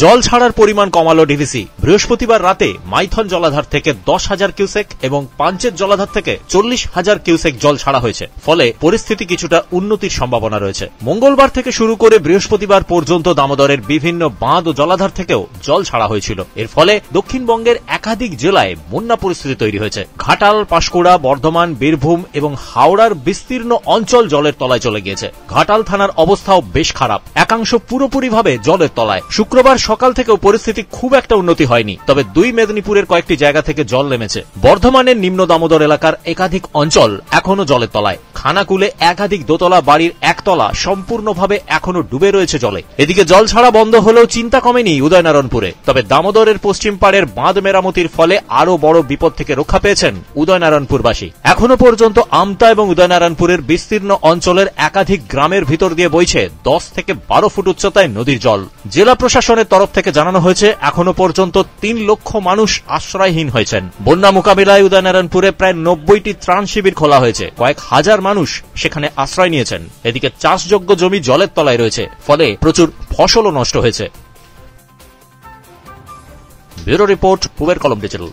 জল ছাড়ার পরিমাণ কমালো ডিভিসি। বৃহস্পতিবার রাতে মাইথন জলাধার থেকে 10,000 কিউসেক এবং পাঞ্চেত জলাধার থেকে 40,000 কিউসেক জল ছাড়া হয়েছে, ফলে পরিস্থিতি কিছুটা উন্নতির সম্ভাবনা রয়েছে। মঙ্গলবার থেকে শুরু করে বৃহস্পতিবার পর্যন্ত দামোদরের বিভিন্ন বাঁধ ও জলাধার থেকেও জল ছাড়া হয়েছিল। এর ফলে দক্ষিণবঙ্গের একাধিক জেলায় বন্যা পরিস্থিতি তৈরি হয়েছে। ঘাটাল, পাঁশকুড়া, বর্ধমান, বীরভূম এবং হাওড়ার বিস্তীর্ণ অঞ্চল জলের তলায় চলে গিয়েছে। ঘাটাল থানার অবস্থাও বেশ খারাপ, একাংশ পুরোপুরিভাবে জলের তলায়। শুক্রবার সকাল থেকেও পরিস্থিতি খুব একটা উন্নতি হয়নি, তবে দুই মেদিনীপুরের কয়েকটি জায়গা থেকে জল নেমেছে। বর্ধমানের নিম্ন দামোদর এলাকার একাধিক অঞ্চল এখনো জলের তলায়। খানাকুলে একাধিক দোতলা বাড়ির একতলা সম্পূর্ণভাবে এখনো ডুবে রয়েছে জলে। এদিকে জল ছাড়া বন্ধ হলেও চিন্তা কমেনি উদয়নারায়ণপুরে, তবে দামোদরের পশ্চিম পাড়ের বাঁধ মেরামতির ফলে আরো বড় বিপদ থেকে রক্ষা পেয়েছেন উদয়নারায়ণপুরবাসী। এখনো পর্যন্ত আমতা এবং উদয়নারায়ণপুরের বিস্তীর্ণ অঞ্চলের একাধিক গ্রামের ভিতর দিয়ে বইছে 10 থেকে 12 ফুট উচ্চতায় নদীর জল। জেলা প্রশাসনের তরফ থেকে জানানো হয়েছে এখনো পর্যন্ত 3 লক্ষ মানুষ আশ্রয়হীন হয়েছেন। বন্যা মোকাবিলায় উদয়নারায়ণপুরে প্রায় 90টি ত্রাণ শিবির খোলা হয়েছে, কয়েক হাজার মানুষ সেখানে আশ্রয় নিয়েছেন। এদিকে চাষযোগ্য জমি জলের তলায় রয়েছে, ফলে প্রচুর ফসলও নষ্ট হয়েছে। ব্যুরো রিপোর্ট, পূবের কলম ডিজিটাল।